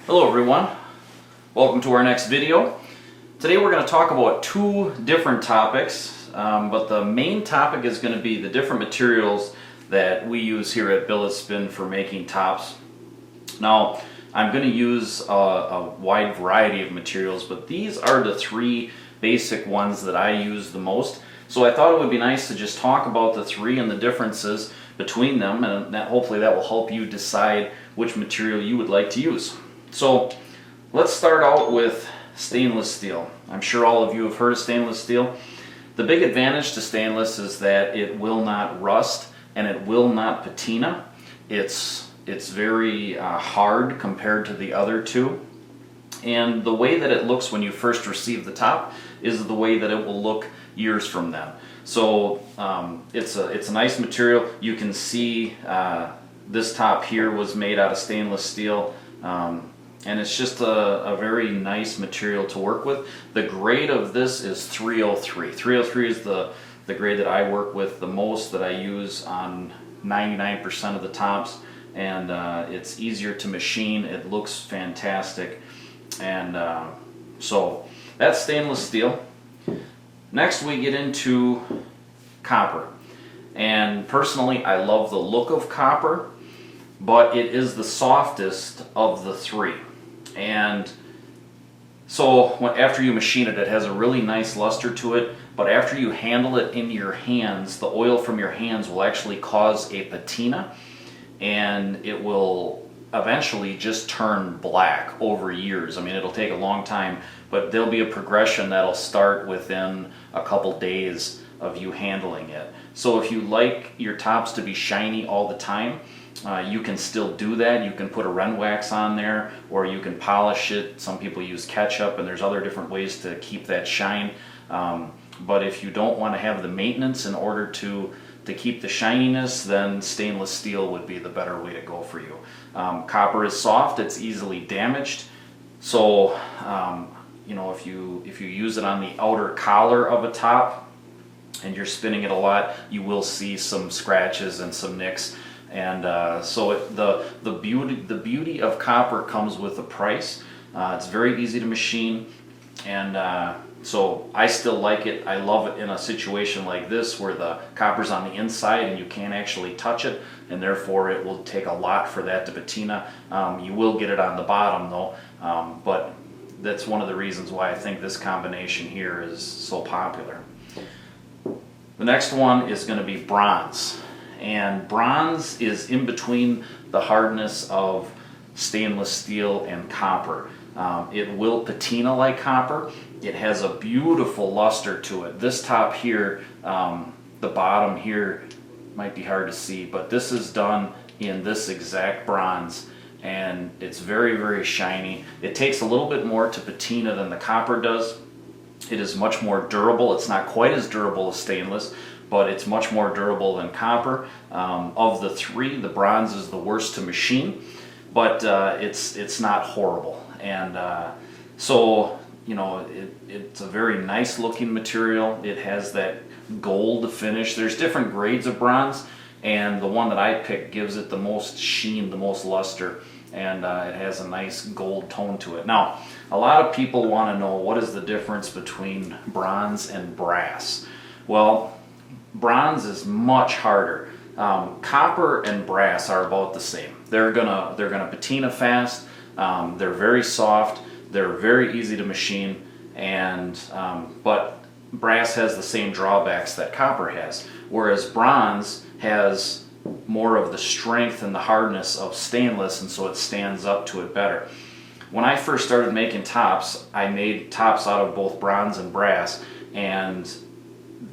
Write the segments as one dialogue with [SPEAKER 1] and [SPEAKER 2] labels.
[SPEAKER 1] Hello everyone, welcome to our next video. Today we're going to talk about two different topics, but the main topic is going to be the different materials that we use here at BilletSPIN for making tops. Now I'm going to use a wide variety of materials, but these are the three basic ones that I use the most. So I thought it would be nice to just talk about the three and the differences between them, and hopefully that will help you decide which material you would like to use. So let's start out with stainless steel. I'm sure all of you have heard of stainless steel. The big advantage to stainless is that it will not rust and it will not patina. It's very hard compared to the other two. And the way that it looks when you first receive the top is the way that it will look years from then. So it's a nice material. You can see this top here was made out of stainless steel. And it's just a very nice material to work with. The grade of this is 303. 303 is the grade that I work with the most, that I use on 99% of the tops, and it's easier to machine. It looks fantastic, and so that's stainless steel. Next we get into copper, and personally I love the look of copper, but it is the softest of the three. And so after you machine it, it has a really nice luster to it, but after you handle it in your hands, the oil from your hands will actually cause a patina, and it will eventually just turn black over years. I mean, it'll take a long time, but there'll be a progression that'll start within a couple days of you handling it. So if you like your tops to be shiny all the time, you can still do that. You can put a Ren wax on there, or you can polish it. Some people use ketchup, and there's other different ways to keep that shine. But if you don't want to have the maintenance in order to keep the shininess, then stainless steel would be the better way to go for you. Copper is soft, it's easily damaged. So you know, if you use it on the outer collar of a top and you're spinning it a lot, you will see some scratches and some nicks. And so the beauty of copper comes with a price. It's very easy to machine, and so I still like it. I love it in a situation like this where the copper's on the inside and you can't actually touch it, and therefore it will take a lot for that to patina. You will get it on the bottom though, but that's one of the reasons why I think this combination here is so popular. The next one is going to be bronze. And bronze is in between the hardness of stainless steel and copper. It will patina like copper. It has a beautiful luster to it. This top here, the bottom here might be hard to see, but this is done in this exact bronze, and it's very, very shiny. It takes a little bit more to patina than the copper does. It is much more durable. It's not quite as durable as stainless, but it's much more durable than copper. Of the three, the bronze is the worst to machine, but it's not horrible. And so, you know, it's a very nice looking material. It has that gold finish. There's different grades of bronze, and the one that I picked gives it the most sheen, the most luster, and it has a nice gold tone to it. Now, a lot of people want to know, what is the difference between bronze and brass? Well, bronze is much harder. Copper and brass are about the same. They're gonna patina fast. They're very soft. They're very easy to machine, and but brass has the same drawbacks that copper has. Whereas bronze has more of the strength and the hardness of stainless, and so it stands up to it better. When I first started making tops, I made tops out of both bronze and brass, and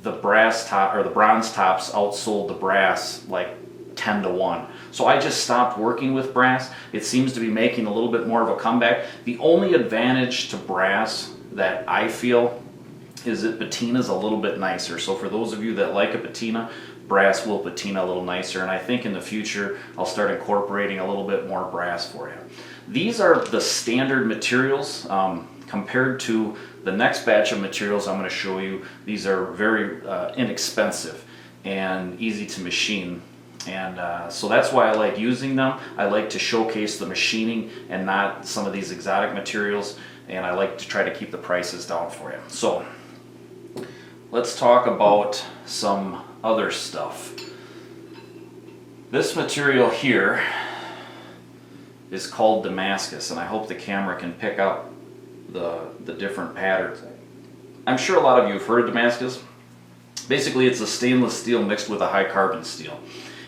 [SPEAKER 1] the bronze tops outsold the brass like 10 to 1. So I just stopped working with brass. It seems to be making a little bit more of a comeback. The only advantage to brass that I feel is that patina's a little bit nicer. So for those of you that like a patina, brass will patina a little nicer, and I think in the future I'll start incorporating a little bit more brass for you. These are the standard materials. Compared to the next batch of materials I'm going to show you, these are very inexpensive and easy to machine. And so that's why I like using them. I like to showcase the machining and not some of these exotic materials, and I like to try to keep the prices down for you. So let's talk about some other stuff. This material here is called Damascus, and I hope the camera can pick up the different patterns. I'm sure a lot of you have heard of Damascus. Basically, it's a stainless steel mixed with a high carbon steel.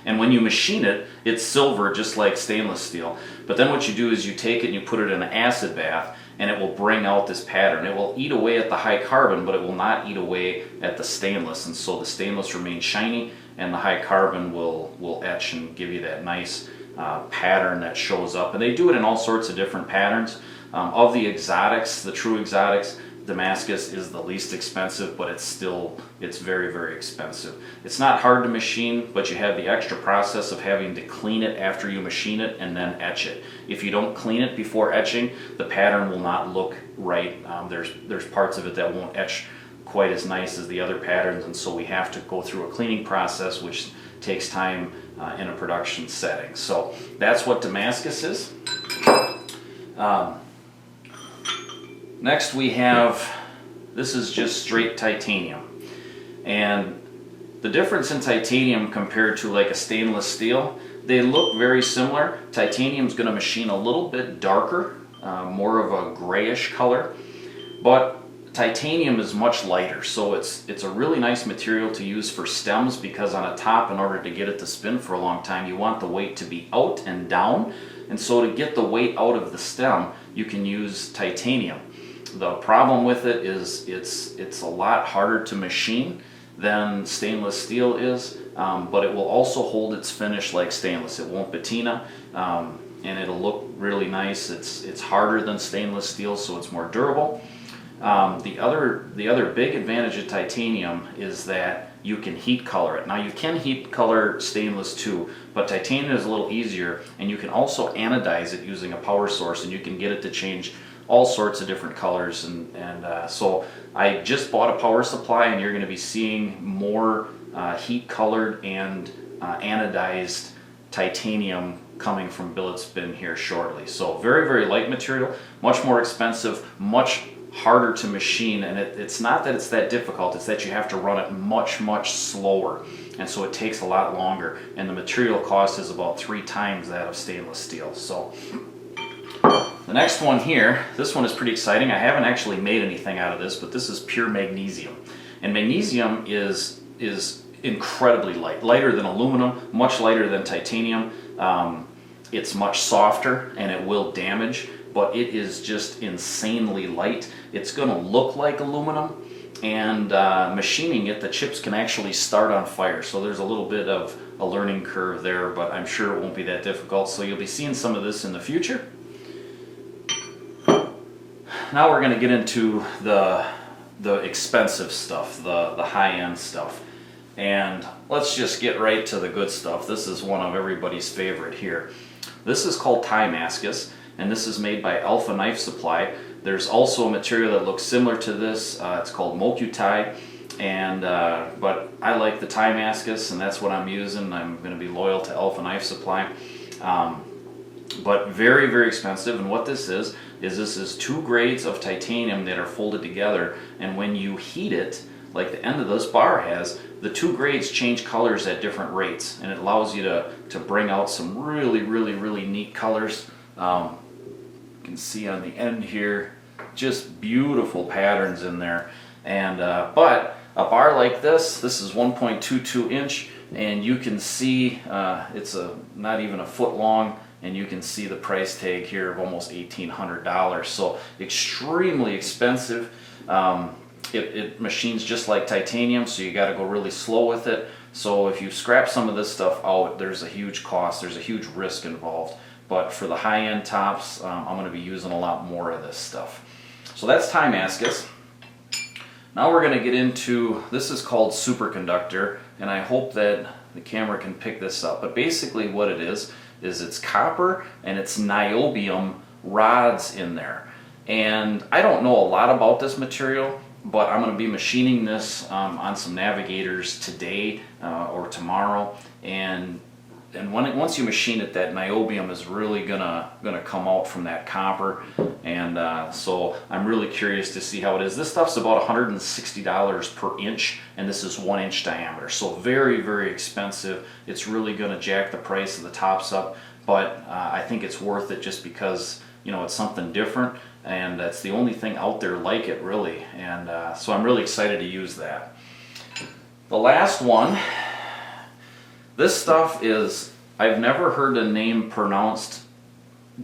[SPEAKER 1] And when you machine it, it's silver just like stainless steel. But then what you do is you take it and you put it in an acid bath, and it will bring out this pattern. It will eat away at the high carbon, but it will not eat away at the stainless. And so the stainless remains shiny, and the high carbon will etch and give you that nice pattern that shows up. And they do it in all sorts of different patterns. Of the exotics, the true exotics, Damascus is the least expensive, but it's very, very expensive. It's not hard to machine, but you have the extra process of having to clean it after you machine it and then etch it. If you don't clean it before etching, the pattern will not look right. There's parts of it that won't etch quite as nice as the other patterns, and so we have to go through a cleaning process, which takes time in a production setting. So that's what Damascus is. Next we have, this is just straight titanium. And the difference in titanium compared to like a stainless steel, they look very similar. Titanium's going to machine a little bit darker, more of a grayish color, but titanium is much lighter, so it's a really nice material to use for stems, because on a top, in order to get it to spin for a long time, you want the weight to be out and down, and so to get the weight out of the stem, you can use titanium. The problem with it is it's a lot harder to machine than stainless steel is, but it will also hold its finish like stainless. It won't patina, and it'll look really nice. It's harder than stainless steel, so it's more durable. The other big advantage of titanium is that you can heat color it. Now you can heat color stainless too, but titanium is a little easier, and you can also anodize it using a power source, and you can get it to change all sorts of different colors. So I just bought a power supply, and you're going to be seeing more heat colored and anodized titanium coming from BilletSPIN here shortly. So very, very light material, much more expensive, much harder to machine, and it's not that it's that difficult, it's that you have to run it much, much slower, and so it takes a lot longer, and the material cost is about 3 times that of stainless steel. So the next one here, this one is pretty exciting. I haven't actually made anything out of this, but this is pure magnesium, and magnesium is incredibly light, lighter than aluminum, much lighter than titanium. It's much softer, and it will damage, but it is just insanely light. It's going to look like aluminum, and machining it, the chips can actually start on fire. So there's a little bit of a learning curve there, but I'm sure it won't be that difficult. So you'll be seeing some of this in the future. Now we're going to get into the expensive stuff, the high-end stuff. And let's just get right to the good stuff. This is one of everybody's favorite here. This is called Damascus, and this is made by Alpha Knife Supply. There's also a material that looks similar to this. It's called Mokutai, but I like the Damascus, and that's what I'm using. I'm going to be loyal to Alpha Knife Supply. But very, very expensive. And what this is this is 2 grades of titanium that are folded together, and when you heat it, like the end of this bar has, the 2 grades change colors at different rates, and it allows you to bring out some really, really, really neat colors. You can see on the end here, just beautiful patterns in there. And but a bar like this is 1.22 inch, and you can see it's not even a foot long, and you can see the price tag here of almost $1,800. So extremely expensive. It machines just like titanium, so you got to go really slow with it. So if you scrap some of this stuff out, there's a huge cost, there's a huge risk involved. But for the high-end tops, I'm going to be using a lot more of this stuff. So that's Damascus. Now we're going to get into, this is called superconductor, and I hope that the camera can pick this up. But basically what it is it's copper and it's niobium rods in there. And I don't know a lot about this material, but I'm going to be machining this on some navigators today or tomorrow, and once you machine it, that niobium is really gonna come out from that copper, and so I'm really curious to see how it is. This stuff's about $160 per inch, and this is 1 inch diameter, so very, very expensive. It's really gonna jack the price of the tops up, but I think it's worth it just because, you know, it's something different, and that's the only thing out there like it, really. And so I'm really excited to use that. The last one, this stuff is, I've never heard a name pronounced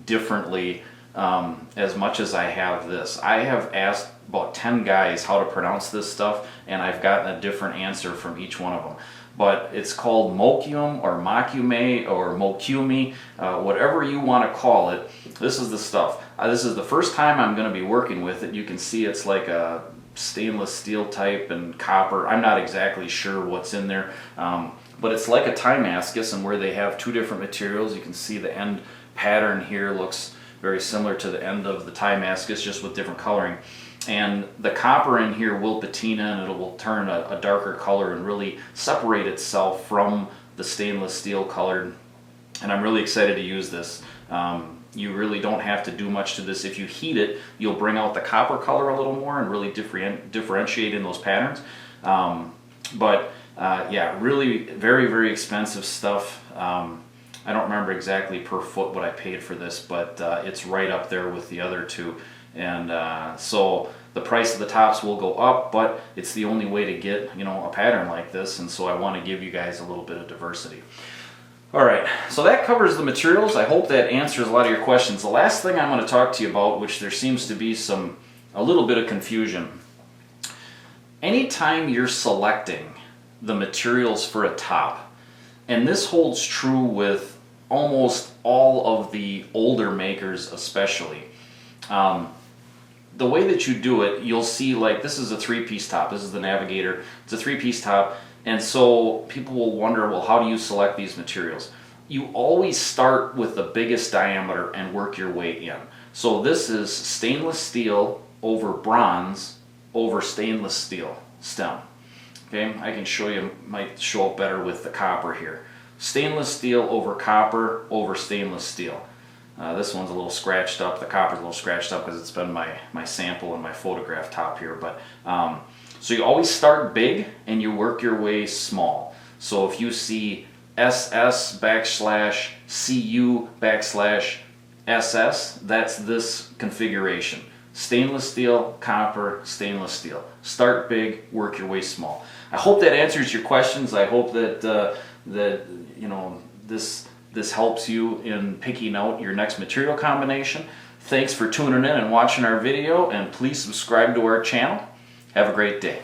[SPEAKER 1] differently as much as I have this. I have asked about 10 guys how to pronounce this stuff, and I've gotten a different answer from each one of them. But it's called mochium or mocume or mocumi, whatever you want to call it. This is the stuff. This is the first time I'm going to be working with it. You can see it's like a stainless steel type and copper. I'm not exactly sure what's in there, but it's like a Timascus, and where they have two different materials. You can see the end pattern here looks very similar to the end of the Timascus, just with different coloring. And the copper in here will patina, and it will turn a darker color and really separate itself from the stainless steel colored. And I'm really excited to use this. You really don't have to do much to this. If you heat it, you'll bring out the copper color a little more and really differentiate in those patterns. Yeah, really very, very expensive stuff. I don't remember exactly per foot what I paid for this, but it's right up there with the other two. And so the price of the tops will go up, but it's the only way to get, you know, a pattern like this, and so I want to give you guys a little bit of diversity. Alright, so that covers the materials. I hope that answers a lot of your questions. The last thing I'm going to talk to you about, which there seems to be a little bit of confusion. Anytime you're selecting the materials for a top, and this holds true with almost all of the older makers especially, the way that you do it, you'll see, like, this is a 3-piece top. This is the Navigator. It's a 3-piece top. And so people will wonder, well, how do you select these materials? You always start with the biggest diameter and work your way in. So this is stainless steel over bronze over stainless steel stem. Okay, I can show you, might show up better with the copper here. Stainless steel over copper over stainless steel. This one's a little scratched up. The copper's a little scratched up because it's been my sample and my photograph top here. But so you always start big and you work your way small. So if you see SS backslash CU backslash SS, that's this configuration. Stainless steel, copper, stainless steel. Start big, work your way small. I hope that answers your questions. I hope that you know, this helps you in picking out your next material combination. Thanks for tuning in and watching our video, and please subscribe to our channel. Have a great day.